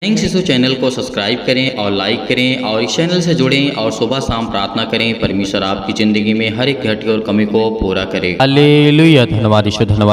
Thank शिशु channel को subscribe करें और लाइक करें और इस चैनल से जुड़ें और सुबह शाम प्रार्थना करें। परमेश्वर आपकी ज़िंदगी में हर एक घटी और कमी को पूरा करे। हालेलुया। धन्यवाद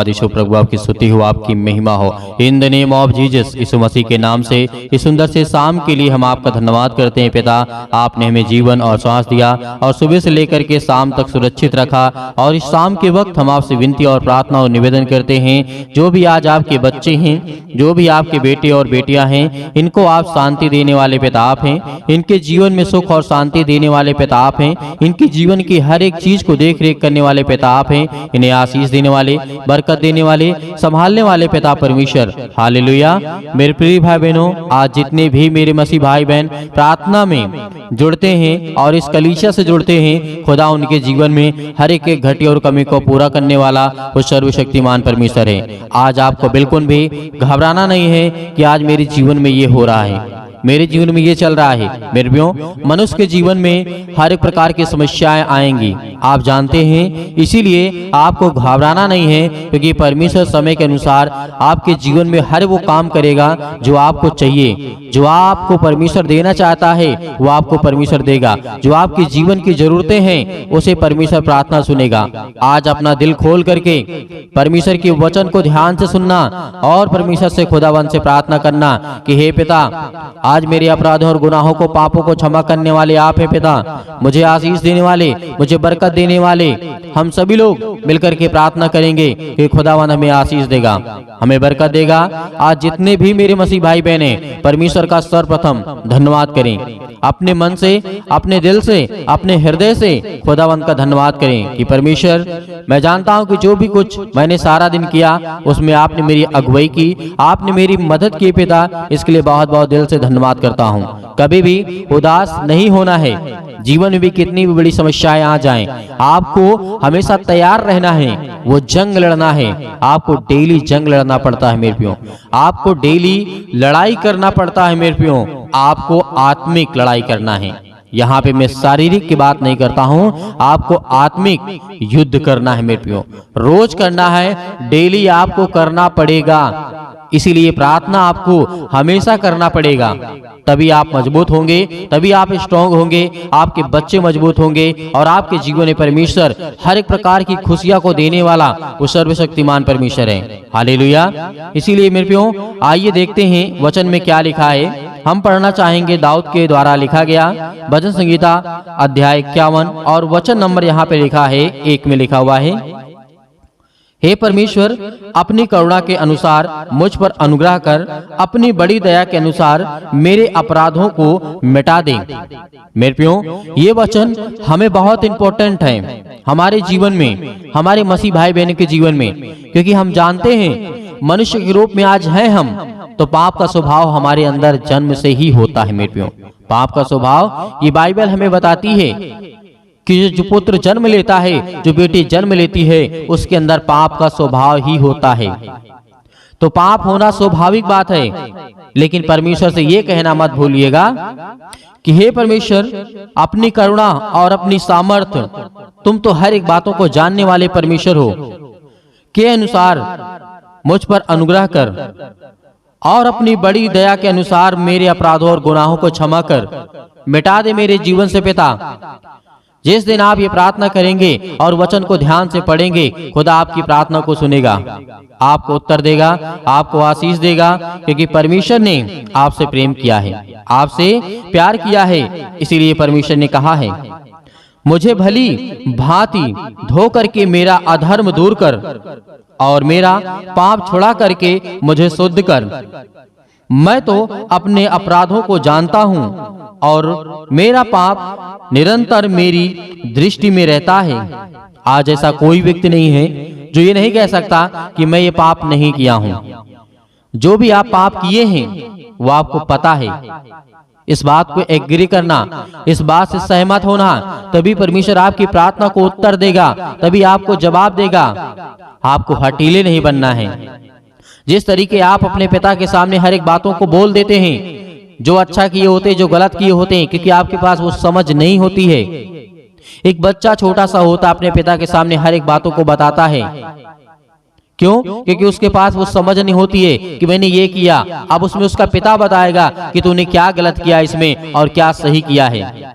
यीशु प्रभु, आपकी स्तुति हो, आपकी महिमा हो। In the name of Jesus, Yeshu Masih के नाम से इस सुंदर से शाम के लिए हम आपका धन्यवाद करते हैं। पिता, आपने हमें जीवन और श्वास दिया और सुबह से लेकर के शाम तक सुरक्षित रखा। और इस शाम के वक्त हम आपसे विनती और प्रार्थना और निवेदन करते हैं, जो भी आज आपके बच्चे हैं, जो भी आपके बेटे और बेटियां हैं, इनको आप शांति देने वाले पिता आप हैं। इनके जीवन में सुख और शांति देने वाले पिता आप हैं। इनके जीवन की हर एक चीज को देख रेख करने वाले पिता आप हैं। इन्हें आशीष देने वाले, बरकत देने वाले, संभालने वाले पिता परमेश्वर। हालेलुया। मेरे प्रिय भाई बहनों, आज जितने भी मेरे मसीह भाई बहन प्रार्थना में जुड़ते हैं और इस कलीसिया से जुड़ते हैं, खुदा उनके जीवन में हर एक घटी और कमी को पूरा करने वाला वो सर्वशक्तिमान परमेश्वर है। आज आपको बिल्कुल भी घबराना नहीं है कि आज मेरे जीवन में ये हो रहा है, मेरे जीवन में ये चल रहा है। मेरे प्रियो, मनुष्य के जीवन में हर एक प्रकार की समस्याएं आएंगी, आप जानते हैं। इसीलिए आपको घबराना नहीं है, क्योंकि परमेश्वर समय के अनुसार आपके जीवन में हर वो काम करेगा जो आपको चाहिए। जो आपको परमेश्वर देना चाहता है वो आपको परमेश्वर देगा। जो आपके जीवन की जरूरतें हैं उसे परमेश्वर प्रार्थना सुनेगा। आज अपना दिल खोल करके परमेश्वर के वचन को ध्यान से सुनना और परमेश्वर से खुदावंद से प्रार्थना करना कि हे पिता, आज मेरे अपराधों और गुनाहों को, पापों को क्षमा करने वाले आप हैं पिता। मुझे आशीष देने वाले, मुझे बरकत देने वाले। हम सभी लोग मिलकर के प्रार्थना करेंगे कि खुदावंद हमें आशीष देगा, हमें बरकत देगा। आज जितने भी मेरे मसीह भाई बहन परमेश्वर का सर्वप्रथम धन्यवाद करें। अपने मन से, अपने दिल से, अपने हृदय से खुदावंद का धन्यवाद करें कि परमेश्वर, मैं जानता हूं कि जो भी कुछ मैंने सारा दिन किया उसमें आपने मेरी अगुवाई की, आपने मेरी मदद की पिता। इसके लिए बहुत बहुत दिल से धन्यवाद करता हूं। कभी भी उदास नहीं होना है। जीवन में भी कितनी भी बड़ी समस्याएं आ जाएं, आपको हमेशा तैयार रहना है, वो जंग लड़ना है। आपको डेली जंग लड़ना पड़ता है मेरे प्रियो, आपको डेली लड़ाई करना पड़ता है मेरे प्रियो। आपको आत्मिक लड़ाई करना है। यहाँ पे मैं शारीरिक की बात नहीं करता हूँ, आपको आत्मिक युद्ध करना है मेरे प्रियो। रोज करना है, डेली आपको करना पड़ेगा। इसीलिए प्रार्थना आपको हमेशा करना पड़ेगा, तभी आप मजबूत होंगे, तभी आप स्ट्रांग होंगे, आपके बच्चे मजबूत होंगे और आपके जीवन में परमेश्वर हर एक प्रकार की खुशियां को देने वाला वो सर्वशक्तिमान परमेश्वर है। हालेलुया। इसीलिए मेरे प्रियो, आइए देखते हैं वचन में क्या लिखा है। हम पढ़ना चाहेंगे दाऊद के द्वारा लिखा गया भजन संगीता अध्याय 51 और वचन नंबर यहाँ पे लिखा है 1 में लिखा हुआ है, हे परमेश्वर, अपनी करुणा के अनुसार मुझ पर अनुग्रह कर, अपनी बड़ी दया के अनुसार मेरे अपराधों को मिटा दे। मेरे प्रियो, ये वचन हमें बहुत इंपॉर्टेंट है हमारे जीवन में, हमारे मसीह भाई बहन के जीवन में, क्योंकि हम जानते हैं मनुष्य के रूप में आज हैं हम, तो पाप का स्वभाव हमारे अंदर जन्म से ही होता है। मेरे प्रियो, पाप का स्वभाव ये बाइबल हमें बताती है कि जो पुत्र जन्म लेता है, जो बेटी जन्म लेती है, उसके अंदर पाप का स्वभाव ही होता है। तो पाप होना स्वाभाविक बात है, लेकिन परमेश्वर से ये कहना मत भूलिएगा कि हे परमेश्वर, अपनी करुणा और अपनी सामर्थ्य, तुम तो हर एक बातों को जानने वाले परमेश्वर हो, के अनुसार मुझ पर अनुग्रह कर और अपनी बड़ी दया के अनुसार मेरे अपराधों और गुनाहों को क्षमा कर, मिटा दे मेरे जीवन से पिता। जिस दिन आप ये प्रार्थना करेंगे और वचन को ध्यान से पढ़ेंगे, खुदा आपकी प्रार्थना को सुनेगा, आपको उत्तर देगा, आपको आशीष देगा, क्योंकि परमेश्वर ने आपसे प्रेम किया है, आपसे प्यार किया है। इसीलिए परमेश्वर ने कहा है, मुझे भली भांति धो करके मेरा अधर्म दूर कर और मेरा पाप छुड़ा करके मुझे शुद्ध कर। मैं तो अपने अपराधों को जानता हूँ और मेरा पाप निरंतर मेरी दृष्टि में रहता है। आज ऐसा कोई व्यक्ति नहीं है जो ये नहीं कह सकता कि मैं ये पाप नहीं किया हूँ। जो भी आप पाप किए हैं वो आपको पता है। इस बात को एग्री करना, इस बात से सहमत होना, तभी परमेश्वर आपकी प्रार्थना को उत्तर देगा, तभी आपको जवाब देगा। आपको हठीले नहीं बनना है। जिस तरीके आप अपने पिता के सामने हर एक बातों को बोल देते हैं, जो अच्छा किए होते, जो गलत किए होते हैं, क्योंकि आपके पास वो समझ नहीं होती है। एक बच्चा छोटा सा होता अपने पिता के सामने हर एक बातों को बताता है, क्यों? क्योंकि उसके पास वो समझ नहीं होती है कि मैंने ये किया, अब उसमें उसका पिता बताएगा कि तूने क्या गलत किया इसमें और क्या सही किया है।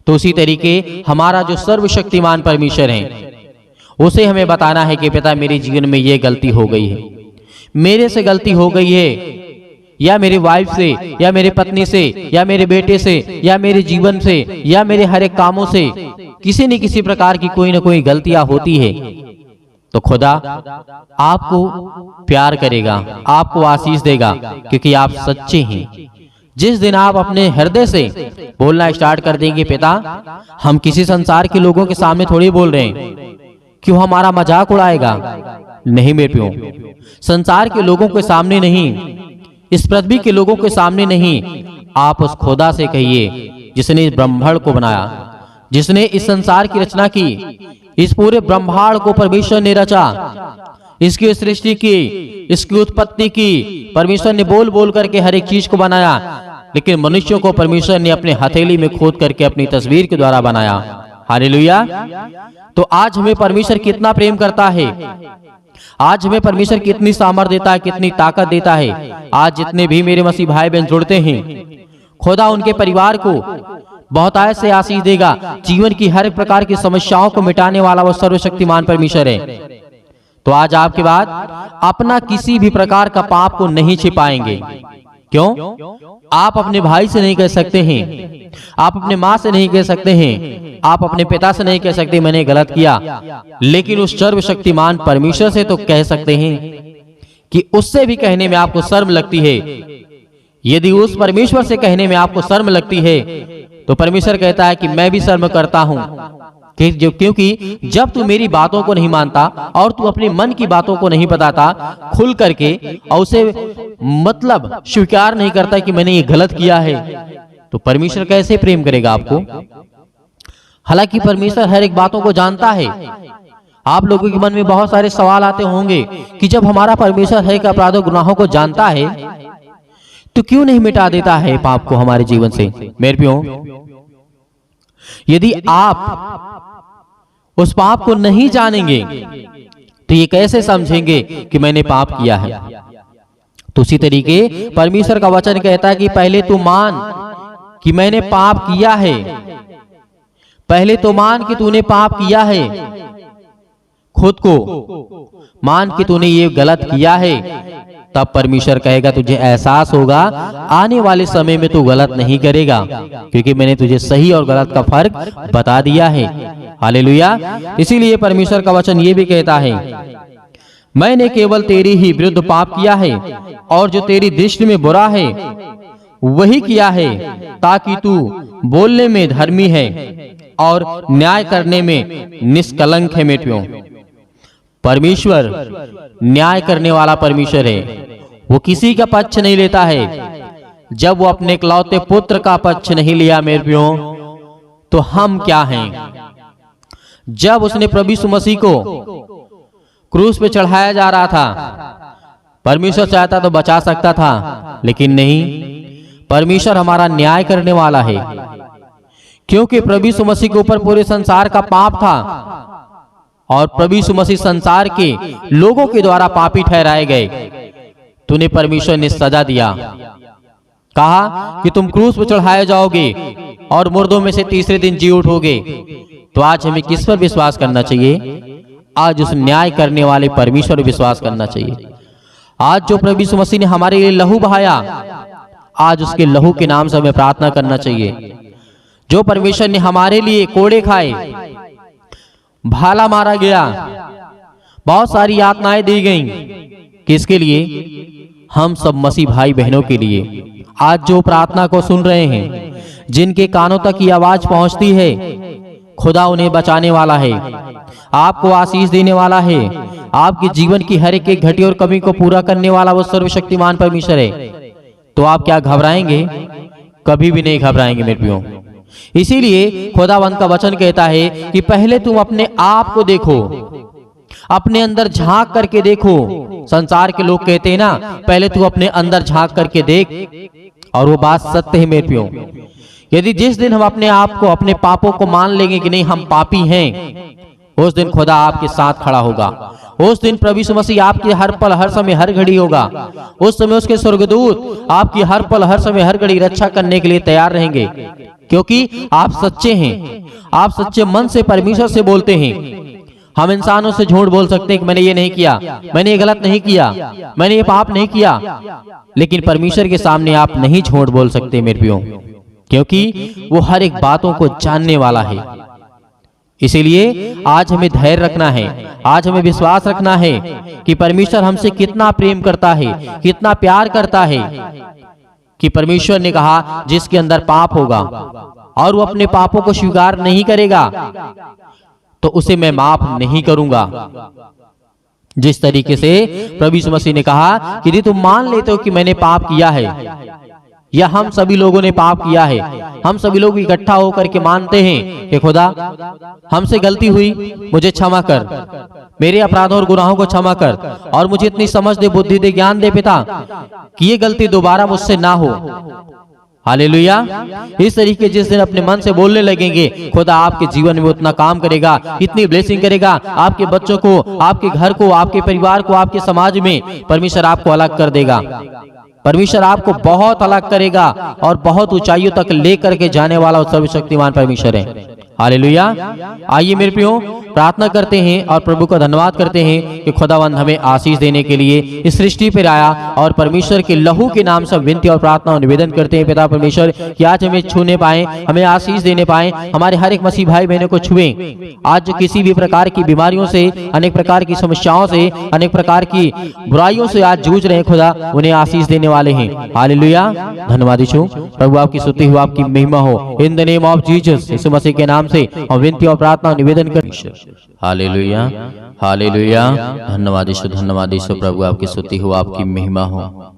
तो उसी तरीके हमारा जो सर्वशक्तिमान परमेश्वर है, उसे हमें बताना है कि पिता मेरे जीवन में ये गलती हो गई है, मेरे से गलती हो गई है, या मेरी वाइफ से, या मेरे पत्नी से, या मेरे बेटे से, या मेरे जीवन से, या मेरे हर एक कामों से किसी न किसी प्रकार की कोई ना कोई गलतियां होती है। तो खुदा आपको प्यार करेगा, आपको आशीष देगा, क्योंकि आप सच्चे हैं। जिस दिन आप अपने हृदय से बोलना स्टार्ट कर देंगे, पिता हम किसी संसार के लोगों के सामने थोड़ी बोल रहे हैं, क्यों हमारा मजाक उड़ाएगा? नहीं मेरे प्यो, संसार के लोगों के सामने नहीं, इस पृथ्वी के लोगों के सामने नहीं, आप उस खुदा से कहिए जिसने इस ब्रह्मांड को बनाया, जिसने इस संसार की रचना की, इस पूरे ब्रह्मांड को परमेश्वर ने रचा, इसकी सृष्टि की, इसकी उत्पत्ति की, परमेश्वर ने बोल बोल करके हर एक चीज को बनाया, लेकिन मनुष्यों को परमेश्वर ने अपने हथेली में खोद करके अपनी तस्वीर के द्वारा बनाया। हालेलुया। तो आज हमें परमेश्वर कितना प्रेम करता है, आज हमें परमेश्वर कितनी सामर्थ देता है, कितनी ताकत देता है। आज जितने भी मेरे मसीह भाई बहन जुड़ते हैं, खुदा उनके परिवार को बहुतायत से आशीष देगा। जीवन की हर प्रकार की समस्याओं को मिटाने वाला वो सर्वशक्तिमान परमेश्वर है। तो आज आपके बाद अपना किसी भी प्रकार का पाप को नहीं छिपाएंगे। क्यों? आप अपने भाई से नहीं कह सकते हैं, आप अपने माँ से नहीं कह सकते हैं, आप अपने पिता से नहीं कह सकते मैंने गलत किया, लेकिन उस सर्वशक्तिमान परमेश्वर से तो कह सकते हैं कि उससे भी कहने में आपको शर्म लगती है। यदि उस परमेश्वर से कहने में आपको शर्म लगती है, तो परमेश्वर कहता है कि मैं भी शर्म करता हूं, क्योंकि जब तू मेरी बातों को नहीं मानता और तू अपने मन की बातों को नहीं बताता खुल करके और उसे मतलब स्वीकार नहीं करता कि मैंने ये गलत किया है, तो परमेश्वर कैसे प्रेम करेगा आपको? हालांकि परमेश्वर हर एक बातों को जानता है। आप लोगों के मन में बहुत सारे सवाल आते होंगे कि जब हमारा परमेश्वर हर एक अपराधों गुनाहों को जानता है, तो क्यों नहीं मिटा देता है पाप को हमारे जीवन से? मेरे प्यो, यदि आप उस पाप को नहीं जानेंगे तो ये कैसे समझेंगे कि मैंने पाप किया है? तो उसी तरीके परमेश्वर का वचन कहता है कि पहले तू मान कि मैंने पाप किया है, पहले तो मान कि तूने पाप किया है, खुद को मान कि तूने ये गलत किया है, तब परमेश्वर कहेगा तुझे एहसास होगा आने वाले समय में तू गलत नहीं करेगा, क्योंकि मैंने तुझे सही और गलत का फर्क बता दिया है। हालेलुया। इसीलिए परमेश्वर का वचन ये भी कहता है, मैंने केवल तेरी ही विरुद्ध पाप किया है और जो तेरी दृष्टि में बुरा है वही किया है, ताकि तू बोलने में धर्मी है और न्याय करने में निष्कलंक है। बेटियों, परमेश्वर न्याय करने वाला परमेश्वर है। वो किसी का पक्ष नहीं लेता है। जब वो अपने इकलौते पुत्र का पक्ष नहीं लिया मेरे प्यो, तो हम क्या हैं? जब उसने प्रभु यीशु मसीह को क्रूस पे चढ़ाया जा रहा था, परमेश्वर चाहता तो बचा सकता था, लेकिन नहीं। परमेश्वर हमारा न्याय करने वाला है, क्योंकि प्रभु यीशु मसीह के ऊपर पूरे संसार का पाप था और प्रभु यीशु मसीह संसार के लोगों के द्वारा पापी ठहराए गए। तूने परमेश्वर ने सजा दिया, कहा कि तुम क्रूस पर चढ़ाए जाओगे और मुर्दों में से तीसरे दिन जी उठोगे। तो आज हमें किस पर विश्वास करना चाहिए? आज उस न्याय करने वाले परमेश्वर पर विश्वास करना चाहिए। आज जो प्रभु यीशु मसीह ने हमारे लिए लहू बहाया, आज उसके लहू के नाम से हमें प्रार्थना करना चाहिए। जो परमेश्वर ने हमारे लिए कोड़े खाए, भाला मारा गया, बहुत सारी यातनाएं दी गईं, किसके लिए? हम सब मसीह भाई बहनों के लिए। आज जो प्रार्थना को सुन रहे हैं, जिनके कानों तक ये आवाज पहुंचती है, खुदा उन्हें बचाने वाला है, आपको आशीष देने वाला है, आपके जीवन की हर एक घटी और कमी को पूरा करने वाला वो सर्वशक्तिमान परमेश्वर है। तो आप क्या घबराएंगे? कभी भी नहीं घबराएंगे मेरे प्रियो। इसीलिए खुदावंत का वचन कहता है कि पहले तुम अपने आप को देखो, अपने अंदर झांक करके देखो। संसार के लोग कहते हैं ना, पहले तू अपने अंदर झांक करके देख, और वो बात सत्य है मेरे प्रियो। यदि जिस दिन हम अपने आप को, अपने पापों को मान लेंगे कि नहीं हम पापी हैं, उस दिन खुदा आपके साथ खड़ा होगा। उस दिन प्रभु यीशु मसीह आपके हर पल हर समय हर घड़ी होगा। उस समय उसके स्वर्गदूत आपकी हर पल हर समय हर घड़ी रक्षा करने के लिए तैयार रहेंगे, क्योंकि आप सच्चे हैं। आप सच्चे मन से परमेश्वर से बोलते हैं। हम इंसानों से झूठ बोल सकते हैं कि मैंने ये नहीं किया, मैंने ये गलत नहीं किया, मैंने ये पाप नहीं किया, लेकिन परमेश्वर के सामने आप नहीं झूठ बोल सकते मेरे प्रियो, क्योंकि वो हर एक बातों को जानने वाला है। इसीलिए आज हमें धैर्य रखना है, आज हमें विश्वास रखना है कि परमेश्वर हमसे कितना प्रेम करता है, कितना प्यार करता है, कि परमेश्वर ने कहा जिसके अंदर पाप होगा और वो अपने पापों को स्वीकार नहीं करेगा तो उसे मैं माफ नहीं करूंगा। जिस तरीके से प्रभु यीशु मसीह ने कहा कि यदि तुम मान लेते हो कि मैंने पाप किया है, या हम सभी लोगों ने पाप किया है, हम सभी लोग इकट्ठा होकर के मानते हैं कि खुदा हमसे गलती हुई, मुझे क्षमा कर, मेरे अपराधों और गुनाहों को क्षमा कर, और मुझे इतनी समझ दे, बुद्धि दे, ज्ञान दे पिता कि ये गलती दोबारा मुझसे ना हो। हालेलुया। इस तरीके जिस दिन अपने मन से बोलने लगेंगे, खुदा आपके जीवन में उतना काम करेगा, इतनी ब्लेसिंग करेगा, आपके बच्चों को, आपके घर को, आपके परिवार को, आपके समाज में परमेश्वर आपको अलग कर देगा। परमेश्वर आपको बहुत अलग करेगा और बहुत ऊंचाइयों तक लेकर के जाने वाला सर्वशक्तिमान परमेश्वर है। हालेलुया। आइए मेरे प्रियो प्रार्थना करते हैं और प्रभु का धन्यवाद करते हैं कि खुदावंद हमें आशीष देने के लिए इस सृष्टि पर आया, और परमेश्वर के लहू के नाम से विनती और प्रार्थना और निवेदन करते हैं पिता परमेश्वर कि आज हमें छूने पाए, हमें आशीष देने पाए, हमारे हर एक मसीह भाई बहनों को छुएं। आज जो किसी भी प्रकार की बीमारियों से, अनेक प्रकार की समस्याओं से, अनेक प्रकार की बुराइयों से आज जूझ रहे हैं, खुदा उन्हें आशीष देने वाले हैं। हालेलुया। धन्यवाद यीशु। प्रभु आपकी स्तुति हो, आपकी महिमा हो, in the name of Jesus, Yeshu Masih के नाम से हम विनती और प्रार्थना और निवेदन करते हैं। Hallelujah, hallelujah. धन्यवाद यीशु, धन्यवाद यीशु। प्रभु आपकी स्तुति हो, आपकी महिमा हो।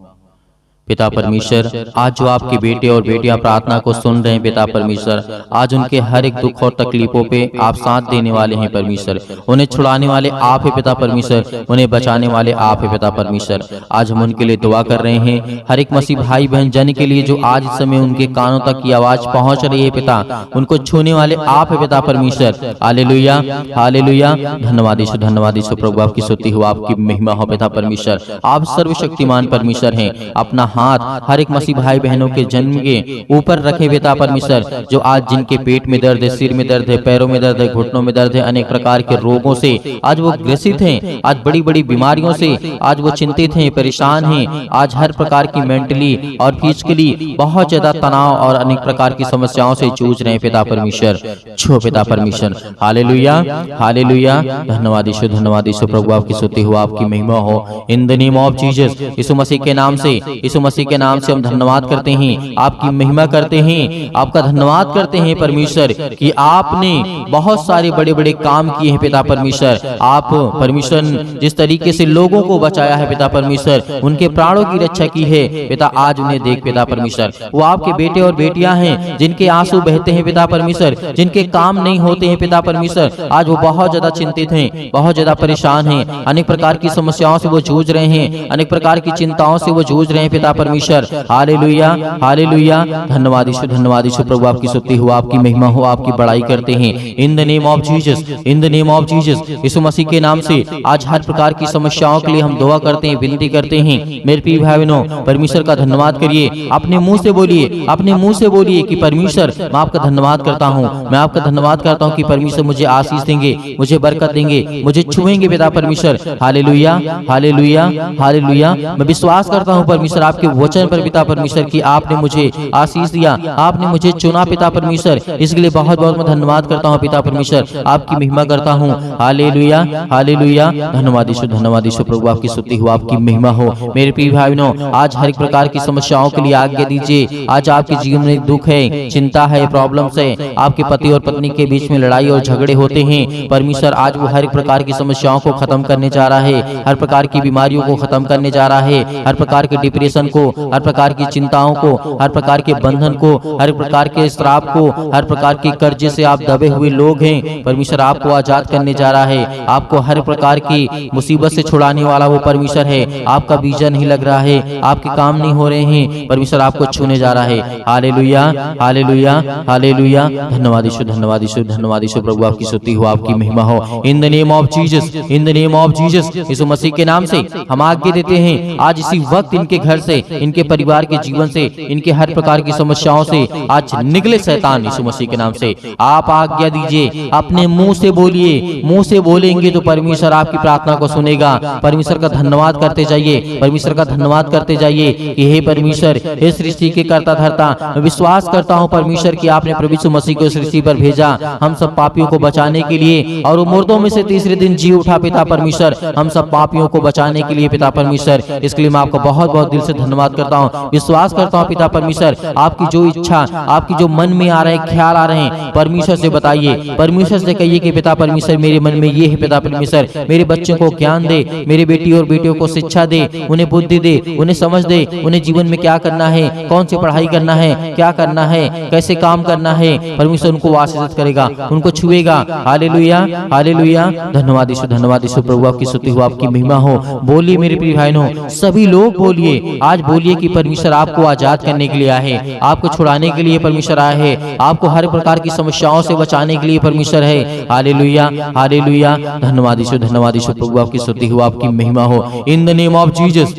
पिता परमेश्वर, आज जो आपके बेटे और बेटियां प्रार्थना को सुन रहे हैं पिता परमेश्वर, आज उनके हर एक दुख और तकलीफों पे आप साथ देने वाले हैं परमेश्वर। उन्हें छुड़ाने वाले आप है पिता परमेश्वर, उन्हें बचाने वाले आप है पिता परमेश्वर। आज हम उनके लिए दुआ कर रहे हैं, हर एक मसीह भाई बहन जन के लिए जो आज इस समय उनके कानों तक की आवाज पहुंच रही है पिता, उनको छूने वाले आप है पिता परमेश्वर। Hallelujah, hallelujah. धन्यवाद यीशु, धन्यवाद यीशु। प्रभु आपकी स्तुति हो, आपकी महिमा हो पिता परमेश्वर। आप सर्वशक्तिमान परमेश्वर हैं। अपना हाथ हर एक मसीह भाई बहनों के जन्म के ऊपर रखे पिता परमेश्वर, जो आज जिनके पेट में दर्द है, सिर में दर्द है, पैरों में दर्द है, घुटनों में दर्द है, अनेक प्रकार के रोगों से आज वो ग्रसित हैं, आज बड़ी बड़ी बीमारियों से आज वो चिंतित हैं, परेशान हैं, आज हर प्रकार की मेंटली और फिजिकली बहुत ज्यादा तनाव और अनेक प्रकार की समस्याओं से जूझ रहे हैं पिता परमेश्वर। छो पिता परमेश्वर। Hallelujah, hallelujah. धन्यवाद यीशु, धन्यवाद यीशु। प्रभु आपकी स्तुति हो, आपकी महिमा हो, in the name of Jesus, Yeshu Masih के नाम से, यीशु मसीह के नाम से हम धन्यवाद करते हैं, आपकी महिमा करते हैं, आपका धन्यवाद करते हैं परमेश्वर कि आपने बहुत सारे बड़े बड़े काम किए हैं पिता परमेश्वर। आप परमेश्वर जिस तरीके से लोगों को बचाया है पिता परमेश्वर, उनके प्राणों की रक्षा की है पिता, आज उन्हें देख पिता परमेश्वर। वो आपके बेटे और बेटियां हैं जिनके आंसू बहते हैं पिता परमेश्वर, जिनके काम नहीं होते हैं पिता परमेश्वर, आज वो बहुत ज्यादा चिंतित हैं, बहुत ज्यादा परेशान हैं, अनेक प्रकार की समस्याओं से वो जूझ रहे हैं, अनेक प्रकार की चिंताओं से वो जूझ रहे हैं पिता परमेश्वर। Hallelujah, hallelujah. धन्यवाद यीशु, धन्यवाद यीशु। प्रभु आपकी स्तुति हो, आपकी महिमा हो, आपकी बड़ाई करते हैं in the name of Jesus, in the name of Jesus, Yeshu Masih के नाम से। आज हर प्रकार की समस्याओं के लिए हम दुआ करते हैं, विनती करते हैं। मेरे प्रिय भाई बहनों, परमेश्वर का धन्यवाद करिए, अपने मुंह से बोलिए, अपने मुंह से बोलिए कि परमेश्वर मैं आपका धन्यवाद करता हूँ, मैं आपका धन्यवाद करता हूँ कि परमेश्वर मुझे आशीष देंगे, मुझे बरकत देंगे, मुझे छुएंगे पिता परमेश्वर। Hallelujah, hallelujah, hallelujah. मैं विश्वास करता हूँ परमेश्वर आपके वचन पर पिता परमेश्वर की आपने मुझे आशीष दिया, आपने मुझे चुना पिता परमेश्वर, इसके लिए बहुत बहुत मैं धन्यवाद करता हूँ पिता परमेश्वर, आपकी महिमा करता हूँ। Hallelujah, hallelujah. धन्यवाद यीशु, धन्यवाद यीशु। प्रभु आपकी स्तुति हो, आपकी महिमा हो। मेरे प्रिय भाई बहनों, आज हर एक प्रकार की समस्याओं के लिए आज्ञा दीजिए। आज आपके जीवन में दुख है, चिंता है, प्रॉब्लम्स है, आपके पति और पत्नी के बीच में लड़ाई और झगड़े होते हैं, परमेश्वर आज वो हर एक प्रकार की समस्याओं को खत्म करने जा रहा है, हर प्रकार की बीमारियों को खत्म करने जा रहा है, हर प्रकार के डिप्रेशन को, हर प्रकार की चिंताओं को, हर प्रकार के बंधन को, हर प्रकार के श्राप को, हर प्रकार के कर्जे से आप दबे हुए लोग हैं, परमेश्वर आपको आजाद करने जा रहा है। आपको हर प्रकार की मुसीबत से छुड़ाने वाला वो परमेश्वर है। आपका वीजा नहीं लग रहा है, आपके काम नहीं हो रहे हैं, परमेश्वर आपको छूने जा रहा है। Hallelujah, hallelujah, hallelujah. धन्यवाद यीशु, धन्यवाद यीशु, धन्यवाद यीशु। प्रभु आपकी स्तुति हो, आपकी महिमा हो। In the name of Jesus, in the name of Jesus, Yeshu Masih के नाम से हम आज्ञा देते हैं आज इसी वक्त इनके घर से, इनके परिवार के जीवन से, इनके हर प्रकार की समस्याओं से आज निकले शैतान यीशु मसीह के नाम से। आप आज्ञा दीजिए, अपने मुंह से बोलिए, मुंह से बोलेंगे तो परमेश्वर आपकी प्रार्थना को सुनेगा। परमेश्वर का धन्यवाद करते जाइए, परमेश्वर का धन्यवाद करते जाइए कि हे परमेश्वर, हे सृष्टि के कर्ता धर्ता, मैं विश्वास करता हूँ परमेश्वर कि आपने प्रभु यीशु मसीह को सृष्टि पर भेजा हम सब पापियों को बचाने के लिए, और वो मुर्दों में से तीसरे दिन जी उठा पिता परमेश्वर, हम सब पापियों को बचाने के लिए पिता परमेश्वर। इसके लिए मैं आपको बहुत बहुत दिल से धन्यवाद करता हूँ। विश्वास करता हूँ पिता परमेश्वर, आपकी जो इच्छा, आपकी जो मन में आ रहे ख्याल आ रहे हैं, परमेश्वर से बताइए, परमेश्वर से कहिए कि पिता परमेश्वर मेरे मन में ये है पिता परमेश्वर, मेरे बच्चों को ज्ञान दे, मेरे बेटी और बेटियों को शिक्षा दे, उन्हें बुद्धि दे, उन्हें समझ दे, उन्हें जीवन में क्या करना है, कौन सी पढ़ाई करना है, क्या करना है, कैसे काम करना है। परमेश्वर उनको आशीषित करेगा, उनको छुएगा। Hallelujah, hallelujah. धन्यवाद यीशु, धन्यवाद यीशु। प्रभु आपकी स्तुति हो, आपकी महिमा हो। बोलिए मेरे प्रिय भाइयों, सभी लोग बोलिए, आज बोलिए कि परमेश्वर आपको आजाद करने के लिए आए हैं, आपको छुड़ाने के लिए परमेश्वर आए हैं, आपको हर प्रकार की समस्याओं से बचाने के लिए परमेश्वर है। Hallelujah, hallelujah. धन्यवाद यीशु, धन्यवाद यीशु। प्रभु आपकी स्तुति हो, आपकी महिमा हो। In the name of Jesus,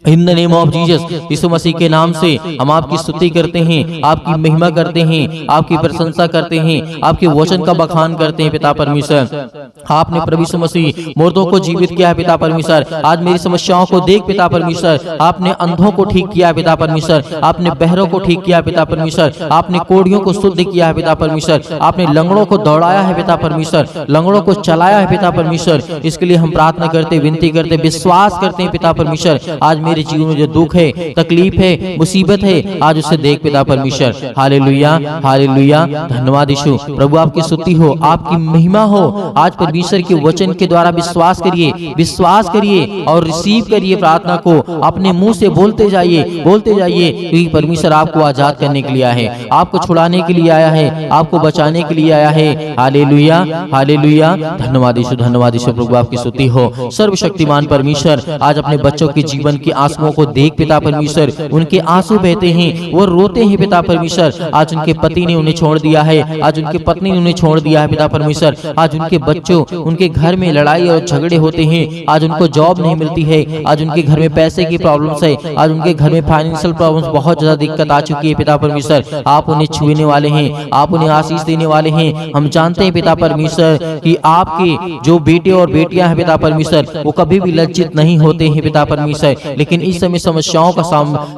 in the name of Jesus, Yeshu Masih के नाम से हम आपकी स्तुति करते हैं, आपकी महिमा करते हैं, आपकी प्रशंसा करते हैं, आपके वचन का बखान करते हैं पिता परमेश्वर। आपने प्रभु यीशु मसीह मुर्दों को जीवित किया है पिता परमेश्वर। आज मेरी समस्याओं को देख पिता परमेश्वर, आपने अंधों को ठीक किया है पिता परमेश्वर, आपने बहरों को ठीक किया है पिता परमेश्वर, आपने कोढ़ियों को शुद्ध किया है पिता परमेश्वर, आपने लंगड़ों को दौड़ाया है पिता परमेश्वर, लंगड़ों को चलाया है पिता परमेश्वर। इसके लिए हम प्रार्थना करते, विनती करते, विश्वास करते हैं पिता परमेश्वर। आज मेरे जीवन में जो दुख है, तकलीफ है, मुसीबत है, आज उसे देख पिता परमेश्वर। Hallelujah, hallelujah. धन्यवाद यीशु। प्रभु आपकी स्तुति हो, आपकी महिमा हो। आज परमेश्वर के वचन के द्वारा विश्वास करिए, विश्वास करिए और रिसीव करिए प्रार्थना को। अपने मुंह से बोलते जाइए, बोलते जाइए, क्योंकि परमेश्वर आपको आजाद करने के लिए आया है, आपको छुड़ाने के लिए आया है, आपको बचाने के लिए आया है। Hallelujah, hallelujah. धन्यवाद यीशु, धन्यवाद यीशु। प्रभु आपकी स्तुति हो। सर्वशक्तिमान परमेश्वर, आज अपने बच्चों के जीवन के आंसुओं को देख पिता परमेश्वर, उनके आंसू बहते हैं, वो रोते हैं पिता परमेश्वर। आज उनके पति ने उन्हें छोड़ दिया है, आज उनके पत्नी ने उन्हें छोड़ दिया है पिता परमेश्वर। आज उनके बच्चों, उनके घर में लड़ाई और झगड़े होते हैं, आज उनको जॉब नहीं मिलती है, आज उनके घर में पैसे की प्रॉब्लम्स है, आज उनके घर में फाइनेंशियल प्रॉब्लम्स, बहुत ज्यादा दिक्कत आ चुकी है पिता परमेश्वर। आप उन्हें छूने वाले हैं, आप उन्हें आशीष देने वाले हैं। हम जानते हैं पिता परमेश्वर कि आपके जो बेटे और बेटियां हैं पिता परमेश्वर, वो कभी भी लज्जित नहीं होते हैं पिता परमेश्वर, लेकिन इस समय समस्याओं का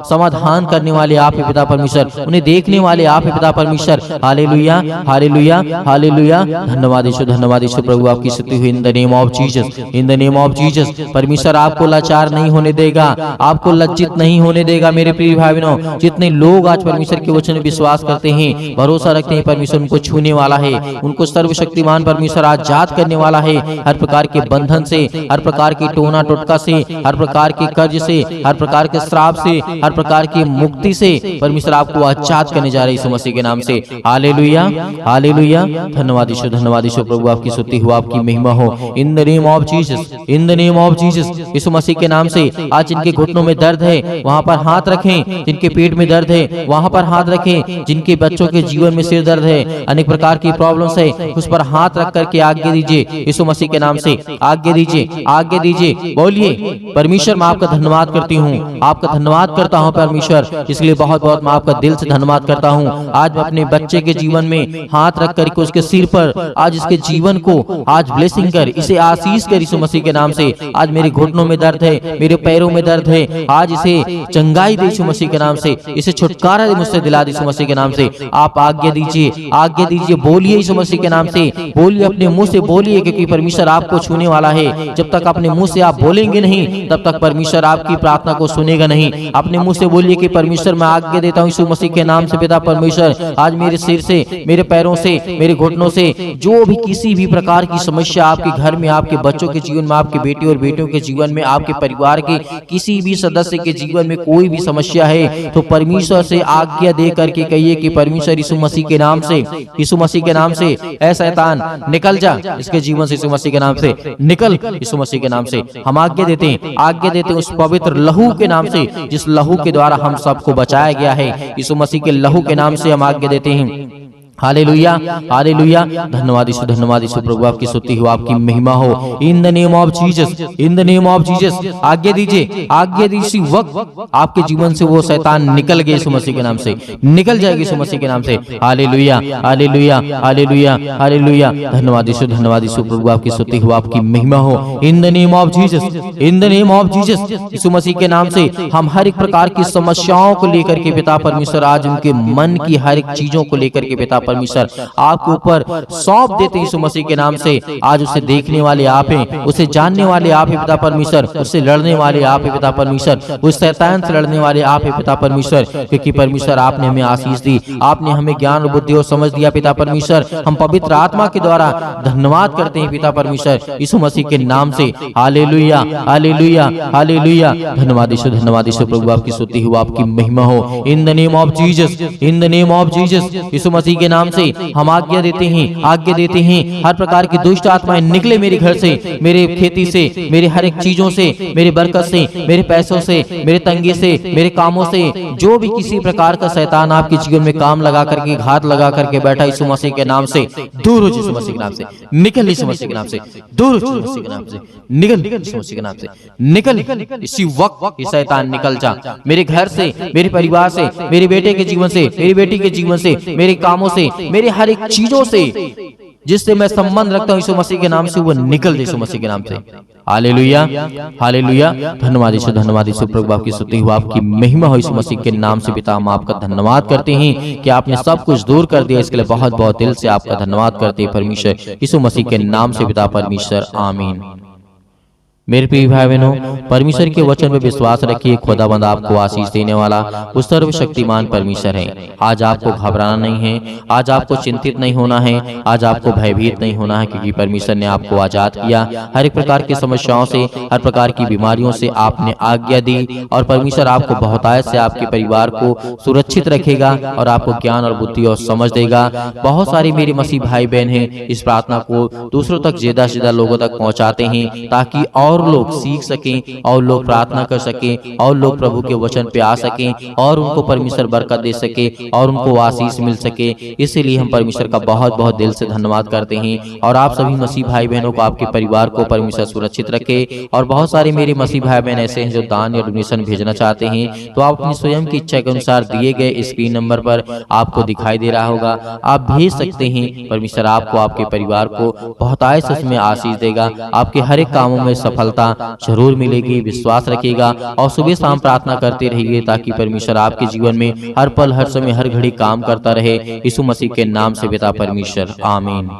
समाधान करने वाले आप हैं पिता परमेश्वर, उन्हें देखने वाले आप हैं पिता परमेश्वर। Hallelujah, hallelujah, hallelujah. धन्यवाद यीशु, धन्यवाद यीशु। प्रभु आपकी स्तुति हुई। इन the name of Jesus, in the name of Jesus. परमेश्वर आपको लाचार नहीं होने देगा, आपको लज्जित नहीं होने देगा। मेरे प्रिय भाई बहनों, जितने लोग आज परमेश्वर के वचन में विश्वास करते हैं, भरोसा रखते हैं, परमेश्वर उनको छूने वाला है, उनको सर्वशक्तिमान परमेश्वर आजाद करने वाला है। हर प्रकार के बंधन से, हर प्रकार की टोना टोटका से, हर प्रकार के कर्ज से, हर प्रकार के श्राप से, हर प्रकार की मुक्ति से परमेश्वर आपको आजाद करने जा रहे हैं यीशु मसीह के नाम से। Hallelujah, hallelujah. धन्यवाद यीशु, धन्यवाद यीशु। प्रभु आपकी स्तुति हो, आपकी महिमा हो। In the name of Jesus, in the name of Jesus. Yeshu Masih के नाम से आज जिनके घुटनों में दर्द है वहां पर हाथ रखें, जिनके पेट में दर्द है वहां पर हाथ रखें, जिनके बच्चों के जीवन में सिर दर्द है, अनेक प्रकार की प्रॉब्लम्स है, उस पर हाथ रख करके आज्ञा दीजिए यीशु मसीह के नाम से। आज्ञा दीजिए, आज्ञा दीजिए। बोलिए, परमेश्वर मैं आपका धन्यवाद करती हूँ, आपका धन्यवाद करता हूँ परमेश्वर, इसलिए बहुत बहुत मैं आपका दिल से धन्यवाद करता हूँ। आज मैं अपने बच्चे के जीवन में हाथ रख करके उसके सिर पर आज इसके जीवन को आज ब्लेसिंग कर, इसे आशीष कर यीशु मसीह के नाम से। आज मेरे घुटनों में दर्द है, मेरे पैरों में दर्द है, आज इसे चंगाई दे यीशु मसीह के नाम से, इसे छुटकारा दे मुझसे दिला दे यीशु मसीह के नाम से। आप आज्ञा दीजिए, आज्ञा दीजिए। बोलिए यीशु मसीह के नाम से, बोलिए, अपने मुंह से बोलिए, क्योंकि परमेश्वर आपको छूने वाला है। जब तक अपने मुंह से आप बोलेंगे नहीं, तब तक परमेश्वर आपकी प्रार्थना को सुनेगा नहीं। अपने मुंह से बोलिए कि परमेश्वर मैं आज्ञा देता हूँ यीशु मसीह के नाम से पिता परमेश्वर, आज मेरे सिर से, मेरे पैरों से, मेरे घुटनों से जो भी किसी भी प्रकार की समस्या आपके घर में, आपके बच्चों के जीवन में, आपके बेटे और बेटियों के जीवन में, आपके परिवार के किसी भी सदस्य सदस्य के जीवन में कोई भी समस्या है तो परमेश्वर से आज्ञा दे करके कहिए कि परमेश्वर यीशु मसीह के नाम से, यीशु मसीह के नाम से ऐ शैतान निकल जा इसके जीवन से, यीशु मसीह के नाम से निकल, यीशु मसीह के नाम से हम आज्ञा देते हैं उस पवित्र लहू के नाम से, जिस लहू के द्वारा हम सबको बचाया गया है। यीशु मसीह के लहू के नाम से हम आज्ञा देते हैं। Hallelujah, hallelujah. धन्यवाद यीशु प्रभु, आपकी स्तुति हो, आपकी महिमा हो। In the name of Jesus, in the name of Jesus आज्ञा दीजिए, आज्ञा दीजिए वक्त आपके जीवन से वो शैतान निकल गए यीशु मसीह के नाम से, निकल जाएगी यीशु मसीह के नाम से। Hallelujah, hallelujah, hallelujah, hallelujah. धन्यवाद यीशु प्रभु, आपकी स्तुति हो, आपकी महिमा हो। In the name of Jesus, in the name of Jesus Yeshu Masih के नाम से हम हर एक प्रकार की समस्याओं को लेकर के पिता परमेश्वर, आज उनके मन की हर एक चीजों को लेकर के पिता परमेश्वर आपके ऊपर सौंप देते हैं यीशु मसीह के नाम से। आज उसे देखने वाले आप हैं, उसे जानने वाले आप हैं पिता परमेश्वर, उससे लड़ने वाले आप हैं पिता परमेश्वर, उस शैतान से लड़ने वाले आप हैं पिता परमेश्वर, क्योंकि परमेश्वर आपने हमें आशीष दी, आपने हमें ज्ञान और बुद्धि और समझ दिया पिता परमेश्वर। हम पवित्र आत्मा के द्वारा धन्यवाद करते हैं पिता परमेश्वर यीशु मसीह के नाम से। Hallelujah, hallelujah, hallelujah. धन्यवाद यीशु प्रभु, आपकी स्तुति हो, आपकी महिमा हो। In the name of Jesus, in the name of Jesus Yeshu Masih के नाम से हम आज्ञा देते हैं, आज्ञा देते हैं हर प्रकार की दुष्ट आत्माएं निकले मेरे घर से, मेरे खेती से, मेरे हर एक चीजों से, मेरे बरकत से, मेरे पैसों से, मेरे तंगे से, मेरे कामों से, जो भी किसी प्रकार का शैतान आपके जीवन में काम लगा करके, घात लगा करके बैठा यीशु मसीह के नाम से दूर हो, यीशु मसीह के नाम से निकल, यीशु मसीह के नाम से दूर हो, यीशु मसीह के नाम से निकल, यीशु मसीह के नाम से निकल। इसी वक्त ये शैतान निकल जा मेरे घर से, मेरे परिवार से, मेरे बेटे के जीवन से, मेरी बेटी के जीवन से, मेरे कामों से, मेरे हर एक चीजों से जिससे मैं संबंध रखता हूं यीशु मसीह के नाम से, वो निकल यीशु मसीह के नाम से। Hallelujah, hallelujah. धन्यवाद यीशु प्रभु, आपकी स्तुति हो, आपकी महिमा हो। यीशु मसीह के नाम से पिता हम आपका धन्यवाद करते हैं कि आपने सब कुछ दूर कर दिया, इसके लिए बहुत बहुत दिल से आपका धन्यवाद करते हैं परमेश्वर यीशु मसीह के नाम से पिता परमेश्वर, आमीन। मेरे प्रिय भाई बहनों, परमेश्वर के वचन में विश्वास रखिए, खुदाबंद आपको आशीष देने वाला वो सर्वशक्तिमान परमेश्वर है। आज आपको घबराना नहीं है, आज आपको चिंतित नहीं होना है, आज आपको भयभीत नहीं होना है, क्योंकि परमेश्वर ने आपको आजाद किया। हर एक प्रकार की समस्याओं से, हर प्रकार की बीमारियों से आपने आज्ञा दी, और परमेश्वर आपको बहुतायत से आपके परिवार को सुरक्षित रखेगा और आपको ज्ञान और बुद्धि और समझ देगा। बहुत सारे मेरे मसीह भाई बहन हैं, इस प्रार्थना को दूसरों तक ज्यादा से ज्यादा लोगों तक पहुंचाते हैं, ताकि और लोग सीख सकें, और लोग प्रार्थना कर सकें, और लोग प्रभु के वचन पे आ सकें, और उनको परमेश्वर बरकत दे सके, और उनको आशीष मिल सके। इसीलिए हम परमेश्वर का बहुत बहुत दिल से धन्यवाद करते हैं। और आप सभी मसीह भाई बहनों को, आपके परिवार को परमेश्वर सुरक्षित रखे। और बहुत सारे मेरे मसीह भाई बहन ऐसे हैं जो दान या डोनेशन भेजना चाहते हैं, तो आप अपनी स्वयं की इच्छा के अनुसार दिए गए स्क्रीन नंबर पर आपको दिखाई दे रहा होगा, आप भेज सकते हैं। परमेश्वर आपको, आपके परिवार को बहुतायत से उसमें आशीष देगा, आपके हर एक कामों में सफलता जरूर मिलेगी। विश्वास रखिएगा और सुबह शाम प्रार्थना करते रहिए, ताकि परमेश्वर आपके जीवन में हर पल, हर समय, हर घड़ी काम करता रहे। यीशु मसीह के नाम से पिता परमेश्वर, आमीन।